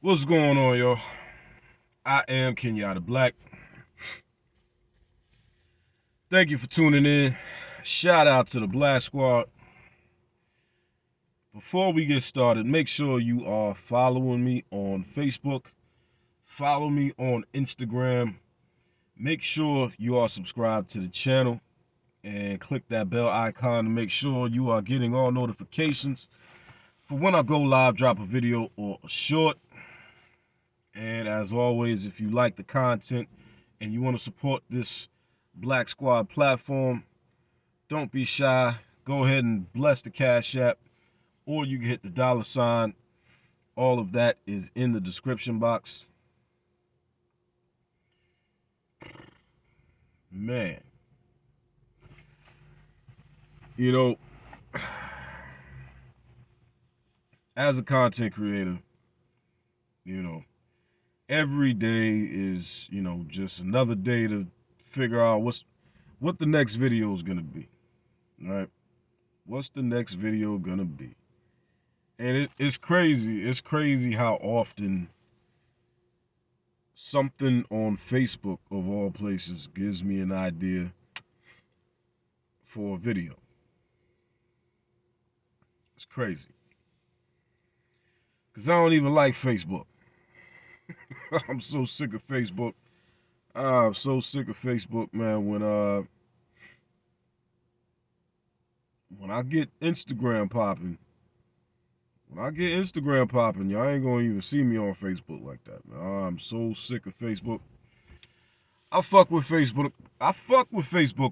What's going on, yo? I am Kenyatta Black. Thank you for tuning in. Shout out to the Black Squad. Before we get started, make sure you are following me on Facebook. Follow me on Instagram. Make sure you are subscribed to the channel and click that bell icon to make sure you are getting all notifications for when I go live, drop a video or a short. And as always, if you like the content and you want to support this Black Squad platform, don't be shy. Go ahead and bless the Cash App, or you can hit the $. All of that is in the description box. Man, you know, as a content creator, every day is, just another day to figure out what the next video is gonna be. Right? What's the next video gonna be? And it's crazy. It's crazy how often something on Facebook, of all places, gives me an idea for a video. It's crazy. Because I don't even like Facebook. I'm so sick of Facebook. I'm so sick of Facebook, man. When I get Instagram popping, y'all ain't gonna even see me on Facebook like that, man. I'm so sick of Facebook. I fuck with Facebook,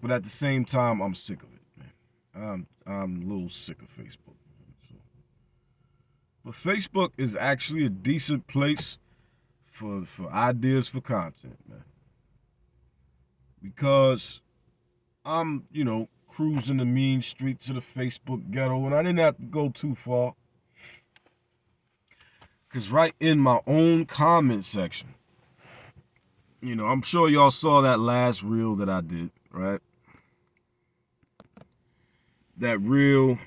but at the same time, I'm sick of it, man. I'm a little sick of Facebook. But Facebook is actually a decent place for ideas for content, man. Because I'm, cruising the mean streets of the Facebook ghetto, and I didn't have to go too far. Because right in my own comment section, I'm sure y'all saw that last reel that I did, right? That reel,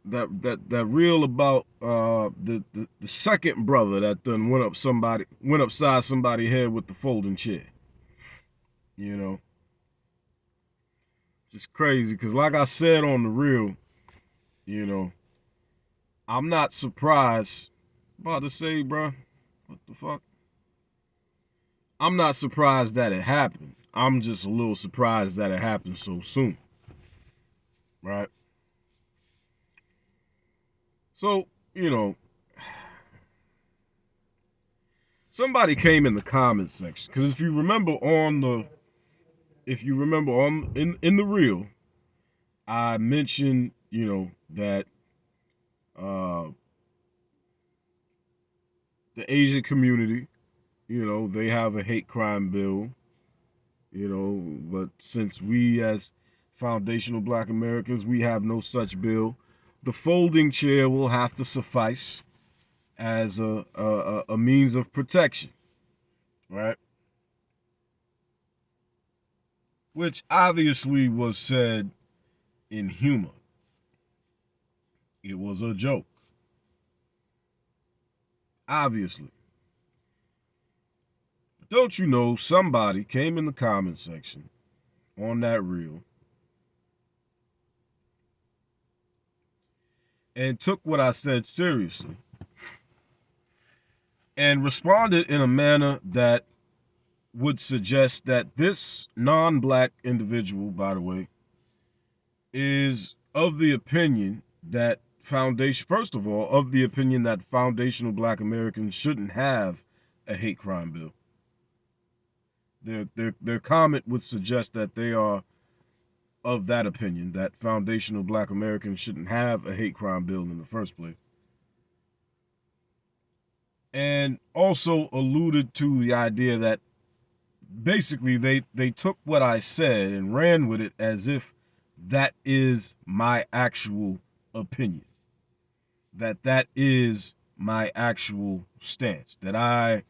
that reel about the second brother that done went upside somebody's head with the folding chair. Just crazy. Because like I said on the reel, I'm not surprised. About to say, bro, what the fuck? I'm not surprised that it happened. I'm just a little surprised that it happened so soon. Right? So, somebody came in the comment section. Because if you remember in the reel, I mentioned, that the Asian community, they have a hate crime bill, but since we as foundational Black Americans, we have no such bill, the folding chair will have to suffice as a means of protection, right? Which obviously was said in humor. It was a joke. Obviously. But don't you know, somebody came in the comment section on that reel and took what I said seriously and responded in a manner that would suggest that this non-Black individual, by the way, is of the opinion that foundational Black Americans shouldn't have a hate crime bill. Their comment would suggest that they are of that opinion, that foundational Black Americans shouldn't have a hate crime bill in the first place. And also alluded to the idea that basically they took what I said and ran with it as if that is my actual opinion. That is my actual stance. That I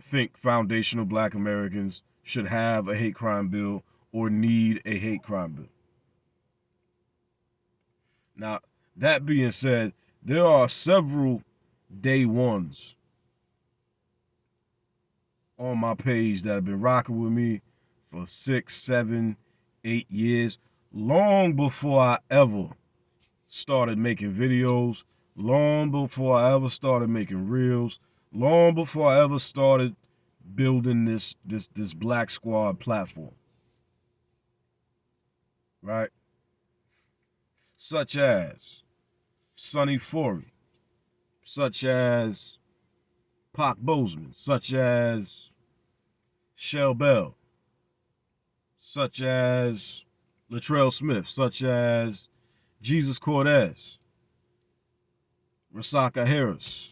think foundational Black Americans should have a hate crime bill or need a hate crime bill. Now, that being said, There are several day ones on my page that have been rocking with me for 6, 7, 8 years, long before I ever started making videos, long before I ever started making reels, long before I ever started building this Black Squad platform, right? Such as Sonny Forey, such as Pac Bozeman, such as Shell Bell, such as Latrell Smith, such as Jesus Cortez, Rasaka Harris,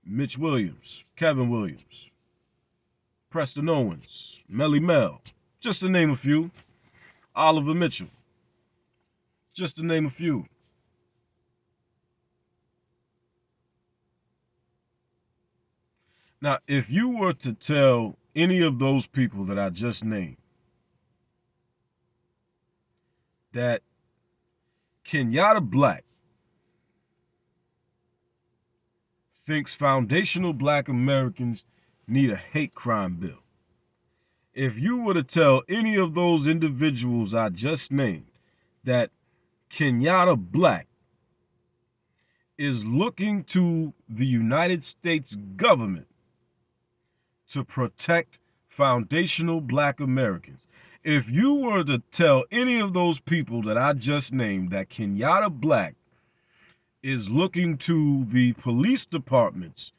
Mitch Williams, Kevin Williams, Preston Owens, Melly Mel, just to name a few. Oliver Mitchell, just to name a few. Now, if you were to tell any of those people that I just named that Kenyatta Black thinks foundational Black Americans need a hate crime bill, if you were to tell any of those individuals I just named that Kenyatta Black is looking to the United States government to protect foundational Black Americans, if you were to tell any of those people that I just named that Kenyatta Black is looking to the police departments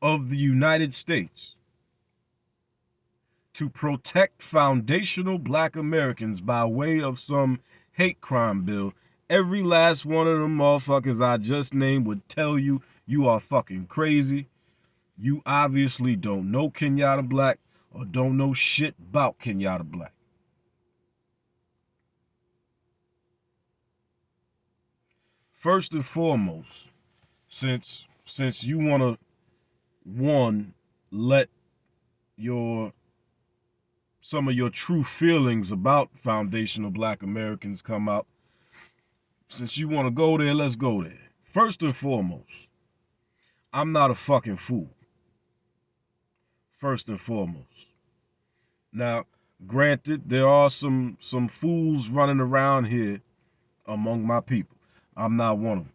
of the United States to protect foundational Black Americans by way of some hate crime bill, every last one of them motherfuckers I just named would tell you you are fucking crazy. You obviously don't know Kenyatta Black or don't know shit about Kenyatta Black. First and foremost, since you want to let some of your true feelings about foundational Black Americans come out, since you want to go there, let's go there. First and foremost, I'm not a fucking fool. First and foremost. Now, granted, there are some fools running around here among my people. I'm not one of them.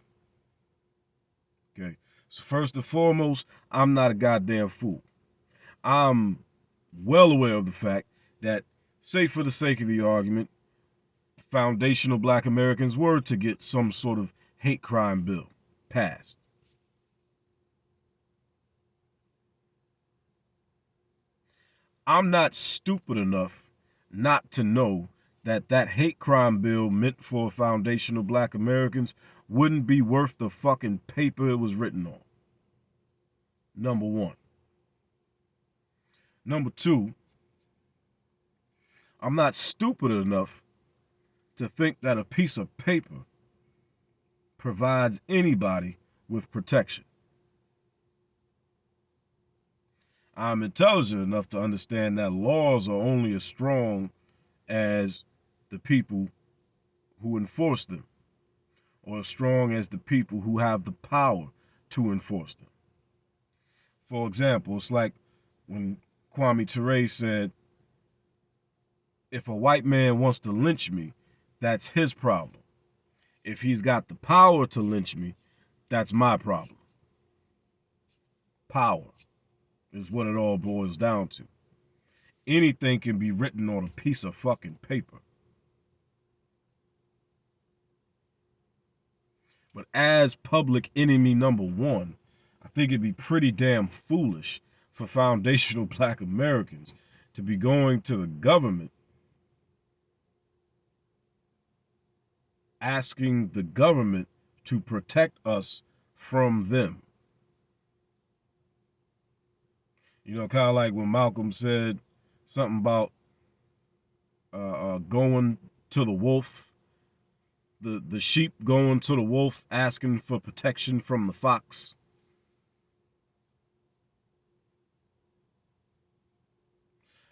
Okay? So first and foremost, I'm not a goddamn fool. I'm well aware of the fact that, say for the sake of the argument, foundational Black Americans were to get some sort of hate crime bill passed. I'm not stupid enough not to know that that hate crime bill meant for foundational Black Americans wouldn't be worth the fucking paper it was written on. Number one. Number two, I'm not stupid enough to think that a piece of paper provides anybody with protection. I'm intelligent enough to understand that laws are only as strong as the people who enforce them, or as strong as the people who have the power to enforce them. For example, it's like when Kwame Ture said, if a white man wants to lynch me, that's his problem. If he's got the power to lynch me, that's my problem. Power is what it all boils down to. Anything can be written on a piece of fucking paper. But as public enemy number one, I think it'd be pretty damn foolish for foundational Black Americans to be going to the government asking the government to protect us from them. You know, kind of like when Malcolm said something about going to the wolf, the sheep going to the wolf asking for protection from the fox.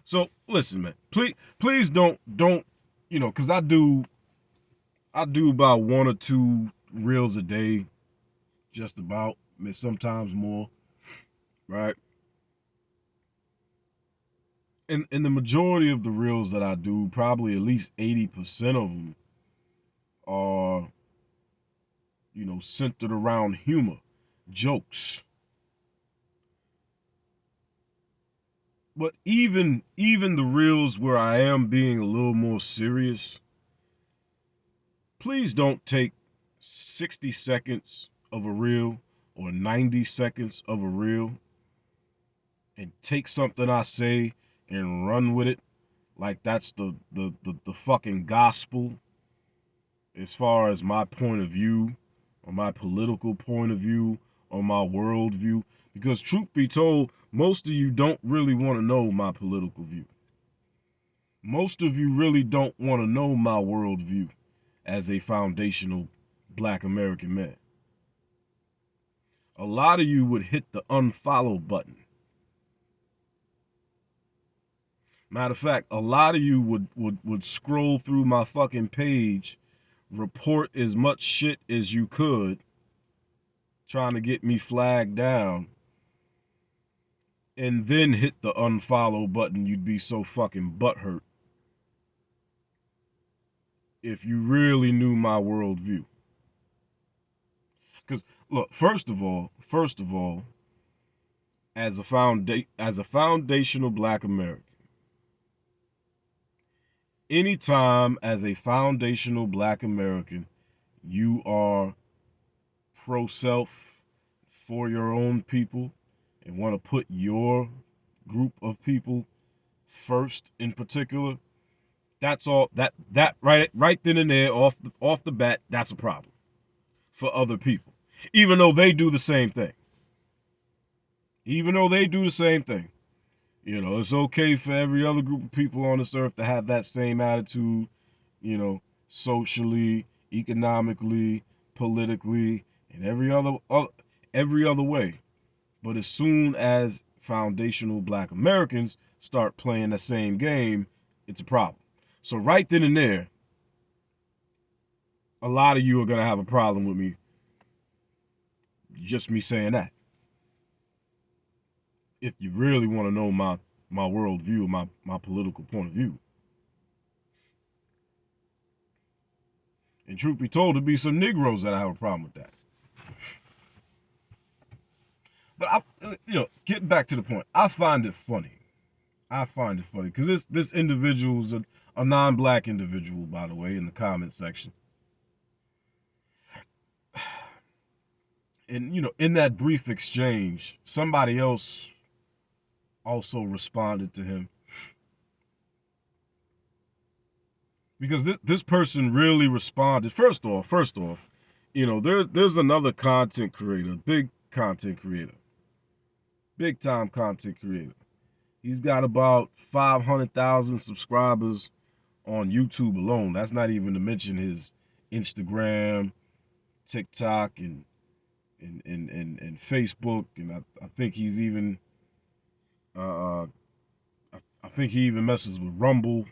So listen, man, please don't, you know, because I do about one or two reels a day, just about, sometimes more, right? And the majority of the reels that I do, probably at least 80% of them are, centered around humor, jokes. But even the reels where I am being a little more serious, please don't take 60 seconds of a reel or 90 seconds of a reel and take something I say and run with it like that's the fucking gospel as far as my point of view or my political point of view or my world view. Because truth be told, most of you don't really want to know my political view. Most of you really don't want to know my worldview as a foundational Black American man. A lot of you would hit the unfollow button. Matter of fact, a lot of you would scroll through my fucking page, report as much shit as you could, trying to get me flagged down, and then hit the unfollow button. You'd be so fucking butthurt if you really knew my worldview. Because look, first of all, as a foundational Black American, anytime as a foundational Black American you are pro-self, for your own people, and want to put your group of people first in particular, that's all that right then and there off the bat, that's a problem for other people. Even though they do the same thing. It's okay for every other group of people on this earth to have that same attitude, socially, economically, politically, and every other way. But as soon as foundational Black Americans start playing the same game, it's a problem. So right then and there, a lot of you are going to have a problem with me, just me saying that. If you really want to know my worldview, my political point of view. And truth be told, there'd be some Negroes that have a problem with that. But getting back to the point, I find it funny because this individual is a non-Black individual, by the way, in the comment section. And in that brief exchange, somebody else also responded to him, because this person really responded. First off, there's another content creator, big time content creator. He's got about 500,000 subscribers on YouTube alone. That's not even to mention his Instagram, TikTok, and Facebook, and I think he's even I think he even messes with Rumble.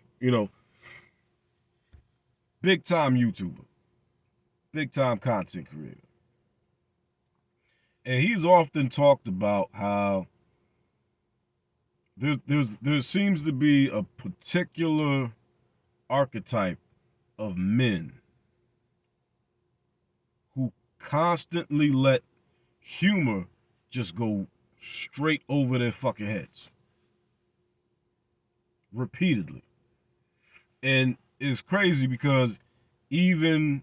Big time YouTuber, big time content creator. And he's often talked about how there seems to be a particular archetype of men who constantly let humor just go straight over their fucking heads. Repeatedly. And it's crazy because even,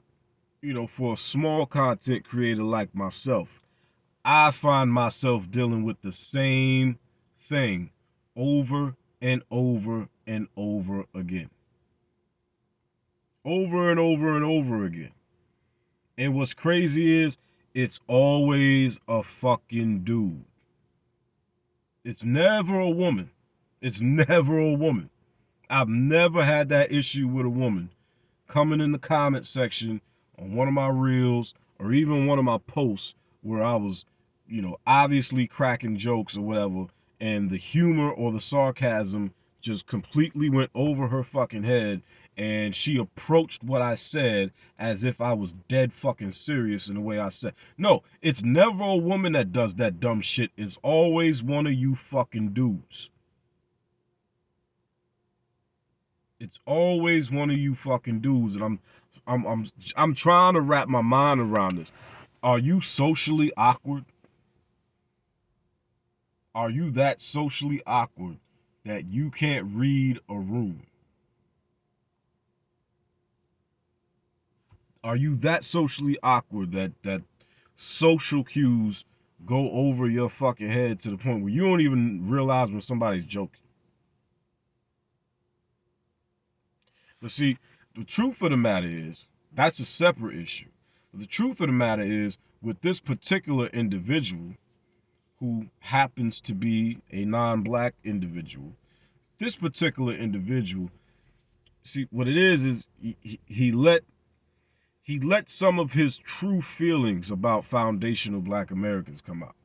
for a small content creator like myself, I find myself dealing with the same thing over and over and over again. Over and over and over again. And what's crazy is it's always a fucking dude. It's never a woman. I've never had that issue with a woman coming in the comment section on one of my reels or even one of my posts where I was, obviously cracking jokes or whatever, and the humor or the sarcasm just completely went over her fucking head, and she approached what I said as if I was dead fucking serious in the way I said. No, it's never a woman that does that dumb shit. It's always one of you fucking dudes. It's always one of you fucking dudes, and I'm trying to wrap my mind around this. Are you socially awkward? Are you that socially awkward that you can't read a room? Are you that socially awkward that social cues go over your fucking head to the point where you don't even realize when somebody's joking? But see, the truth of the matter is, that's a separate issue. But the truth of the matter is, with this particular individual, who happens to be a non-black individual, this particular individual, see, what it is he let some of his true feelings about foundational black Americans come out.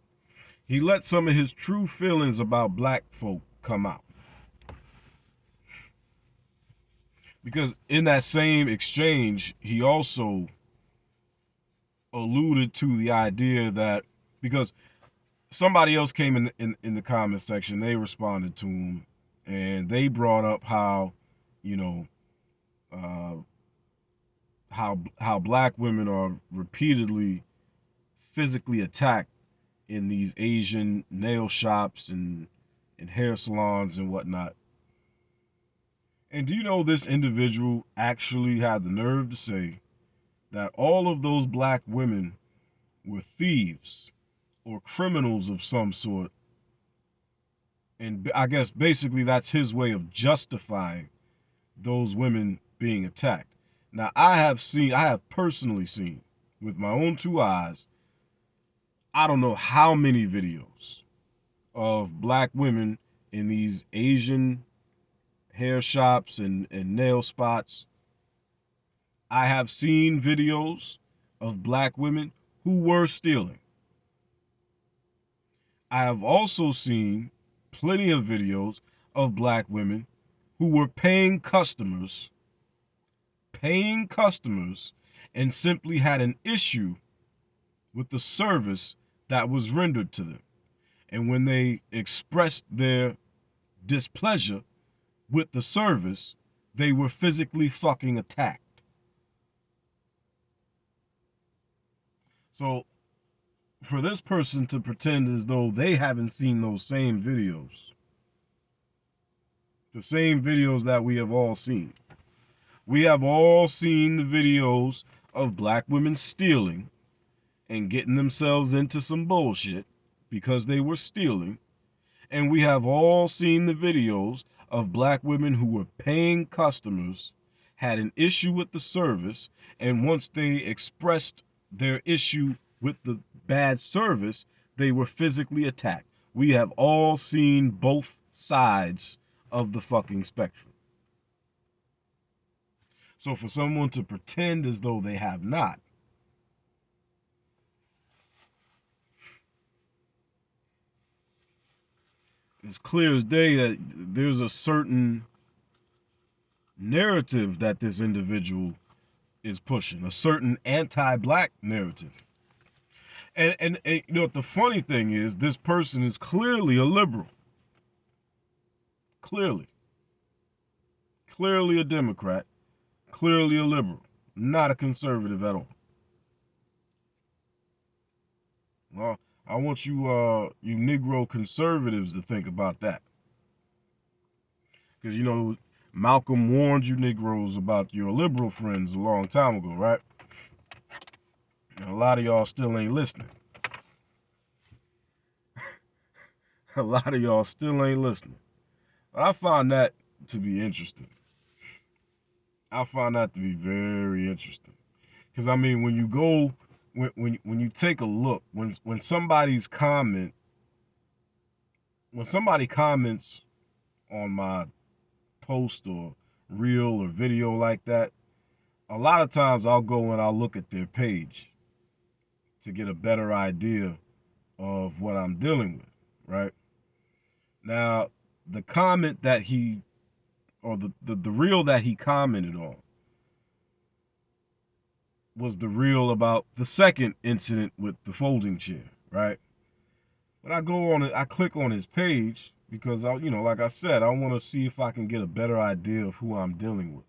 He let some of his true feelings about black folk come out. Because in that same exchange, he also alluded to the idea that, because somebody else came in the comment section, they responded to him, and they brought up how, you know, how black women are repeatedly physically attacked in these Asian nail shops and hair salons and whatnot. And do you know this individual actually had the nerve to say that all of those black women were thieves or criminals of some sort? And I guess basically that's his way of justifying those women being attacked. Now, I have personally seen with my own two eyes, I don't know how many videos of black women in these Asian hair shops and nail spots. I have seen videos of black women who were stealing. I have also seen plenty of videos of black women who were paying customers and simply had an issue with the service that was rendered to them. And when they expressed their displeasure with the service, they were physically fucking attacked. So for this person to pretend as though they haven't seen those same videos, the same videos that we have all seen. We have all seen the videos of black women stealing and getting themselves into some bullshit because they were stealing. And we have all seen the videos of black women who were paying customers, had an issue with the service, and once they expressed their issue with the bad service, they were physically attacked. We have all seen both sides of the fucking spectrum. So for someone to pretend as though they have not, it's clear as day that there's a certain narrative that this individual is pushing, a certain anti-black narrative. And you know what the funny thing is, this person is clearly a liberal. Clearly a Democrat, clearly a liberal, not a conservative at all. Well, I want you you Negro conservatives to think about that. Because, you know, Malcolm warned you Negroes about your liberal friends a long time ago, right? And a lot of y'all still ain't listening. A lot of y'all still ain't listening. But I find that to be interesting. I find that to be very interesting. Because, I mean, when you go, when you take a look, when somebody comments on my post or reel or video like that, a lot of times I'll go and I'll look at their page to get a better idea of what I'm dealing with, right? Now, the comment that he or the reel that he commented on was the reel about the second incident with the folding chair, right? But I go on it, I click on his page because like I said, I want to see if I can get a better idea of who I'm dealing with.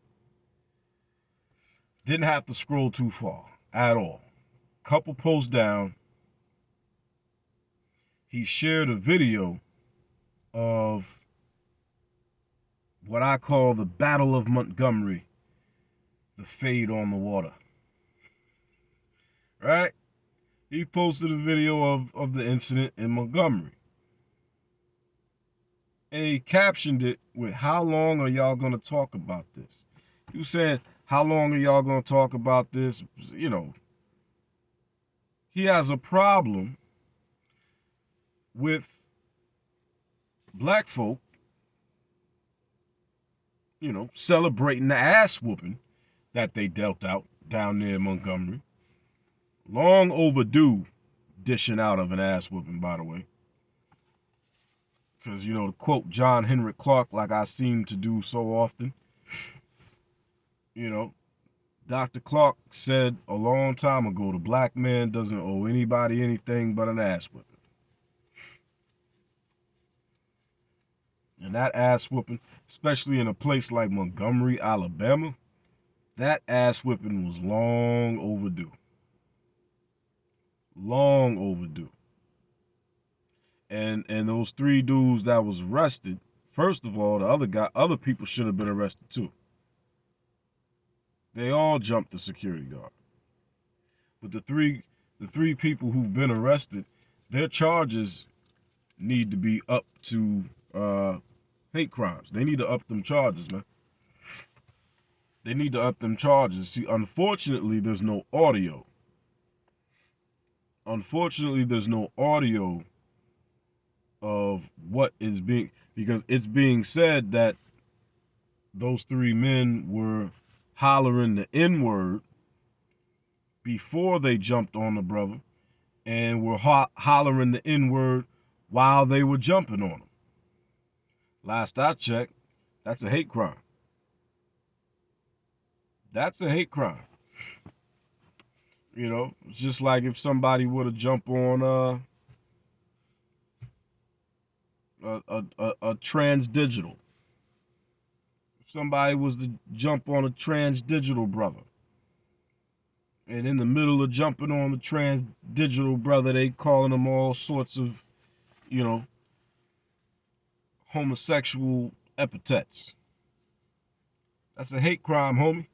Didn't have to scroll too far at all. Couple posts down, he shared a video of what I call the Battle of Montgomery, the fade on the water. Right? He posted a video of the incident in Montgomery. And he captioned it with, "How long are y'all going to talk about this?" He was saying, "How long are y'all going to talk about this?" He has a problem with black folk, celebrating the ass whooping that they dealt out down there in Montgomery. Long overdue dishing out of an ass whooping, by the way. Because, to quote John Henrik Clarke, like I seem to do so often, Dr. Clarke said a long time ago, the black man doesn't owe anybody anything but an ass whooping. And that ass whooping, especially in a place like Montgomery, Alabama, that ass whooping was long overdue. Long overdue. And those 3 dudes that was arrested, first of all, other people should have been arrested too. They all jumped the security guard. But the three people who've been arrested, their charges need to be up to hate crimes. They need to up them charges, man. They need to up them charges. See, unfortunately, there's no audio. Of what is because it's being said that those 3 men were hollering the N-word before they jumped on the brother, and were hollering the N-word while they were jumping on him. Last I checked, that's a hate crime. That's a hate crime. It's just like if somebody were to jump on a transdigital. If somebody was to jump on a transdigital brother, and in the middle of jumping on the transdigital brother, they calling them all sorts of, homosexual epithets. That's a hate crime, homie.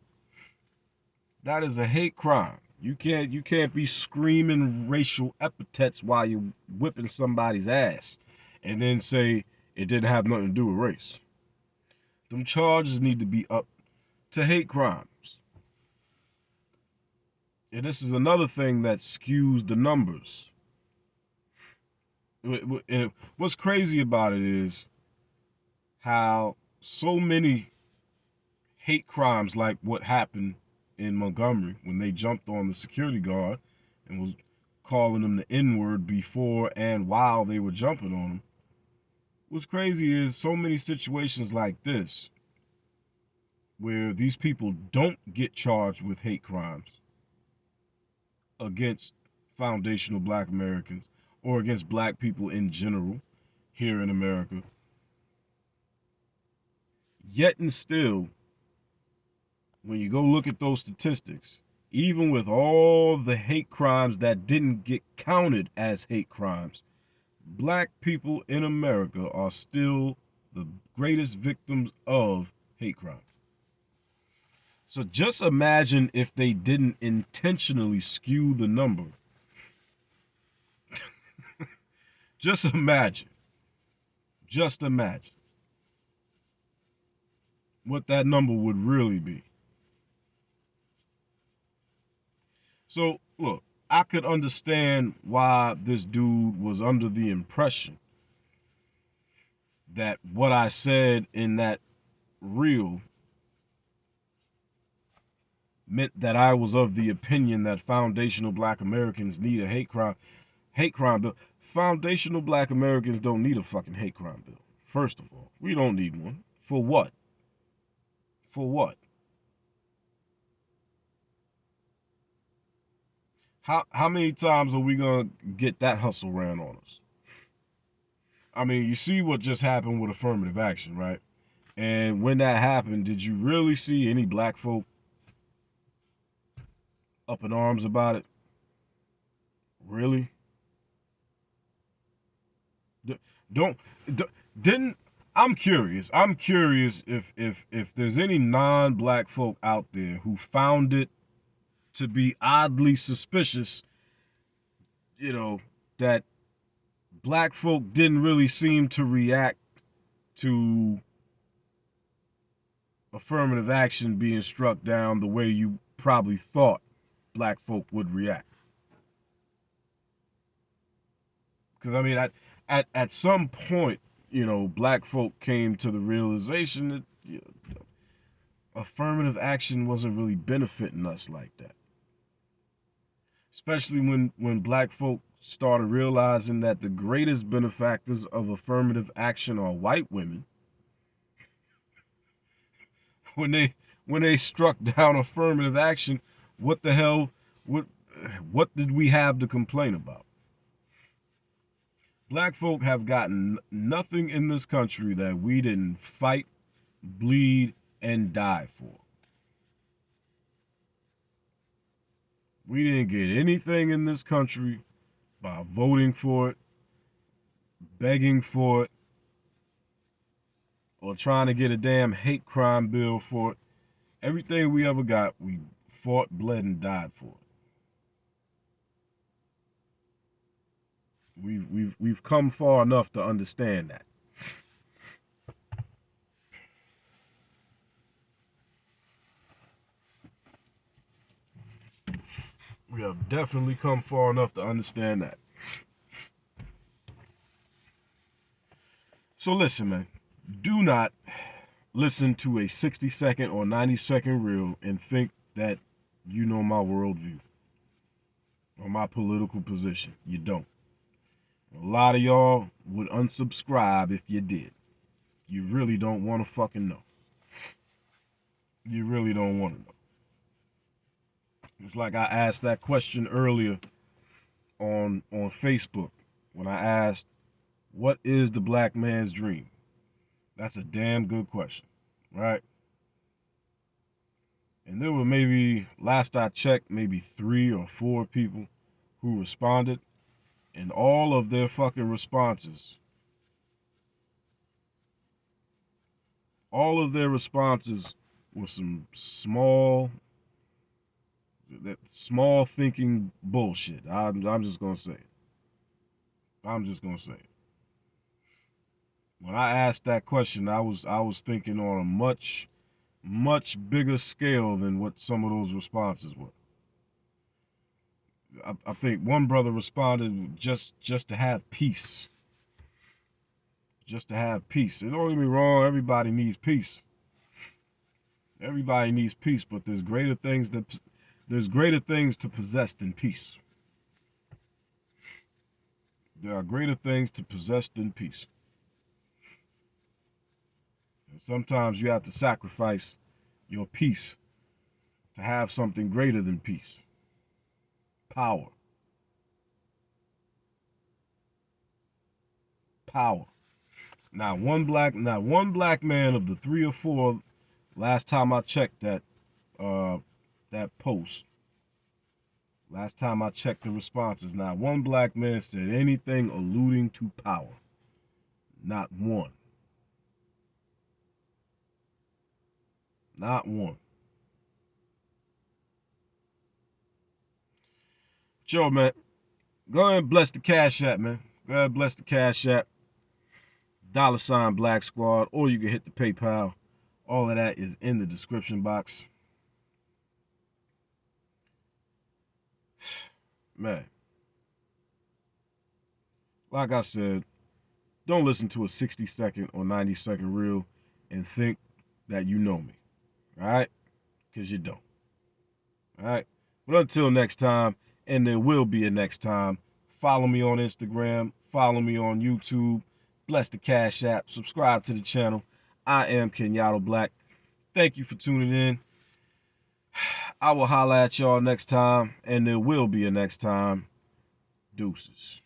That is a hate crime. You can't be screaming racial epithets while you're whipping somebody's ass and then say it didn't have nothing to do with race. Them charges need to be up to hate crimes. And this is another thing that skews the numbers. And what's crazy about it is how so many hate crimes, like what happened in Montgomery when they jumped on the security guard and was calling them the N-word before and while they were jumping on him. What's crazy is so many situations like this where these people don't get charged with hate crimes against foundational black Americans or against black people in general here in America. Yet and still, when you go look at those statistics, even with all the hate crimes that didn't get counted as hate crimes, black people in America are still the greatest victims of hate crimes. So just imagine if they didn't intentionally skew the number. Just imagine what that number would really be. So, look, I could understand why this dude was under the impression that what I said in that reel meant that I was of the opinion that foundational black Americans need a hate crime bill. Foundational black Americans don't need a fucking hate crime bill. First of all, we don't need one. For what? For what? How many times are we gonna get that hustle ran on us? I mean, you see what just happened with affirmative action, right? And when that happened, did you really see any black folk up in arms about it? Really? Don't, didn't I'm curious. I'm curious if there's any non-black folk out there who found it to be oddly suspicious, you know, that black folk didn't really seem to react to affirmative action being struck down the way you probably thought black folk would react. Because I mean, at some point, black folk came to the realization that affirmative action wasn't really benefiting us like that. Especially when black folk started realizing that the greatest benefactors of affirmative action are white women. When they struck down affirmative action, what the hell, what did we have to complain about? Black folk have gotten nothing in this country that we didn't fight, bleed, and die for. We didn't get anything in this country by voting for it, begging for it, or trying to get a damn hate crime bill for it. Everything we ever got, we fought, bled, and died for it. We've come far enough to understand that. We have definitely come far enough to understand that. So listen, man. Do not listen to a 60-second or 90-second reel and think that you know my worldview or my political position. You don't. A lot of y'all would unsubscribe if you did. You really don't want to fucking know. You really don't want to know. It's like I asked that question earlier on Facebook when I asked, what is the black man's dream? That's a damn good question, right? And there were maybe, last I checked, maybe 3 or 4 people who responded, and all of their fucking responses, were some small thinking bullshit. I'm just gonna say it. I'm just gonna say it. When I asked that question, I was thinking on a much bigger scale than what some of those responses were. I think one brother responded just to have peace. Just to have peace. And don't get me wrong, everybody needs peace. Everybody needs peace, but there's greater things to possess than peace. There are greater things to possess than peace. And sometimes you have to sacrifice your peace to have something greater than peace. Power. Power. Not one black man of the 3 or 4 last time I checked that post. Last time I checked the responses, not one black man said anything alluding to power. Not one. Not one. Yo, man, go ahead and bless the Cash App, man. Go ahead and bless the Cash App. $ Black Squad, or you can hit the PayPal. All of that is in the description box. Man, like I said, don't listen to a 60-second or 90-second reel and think that you know me. All right? Because you don't. All right? But until next time, and there will be a next time, follow me on Instagram, follow me on YouTube, bless the Cash App, subscribe to the channel. I am Kenyatta Black. thank you for tuning in. I will holla at y'all next time, and there will be a next time. Deuces.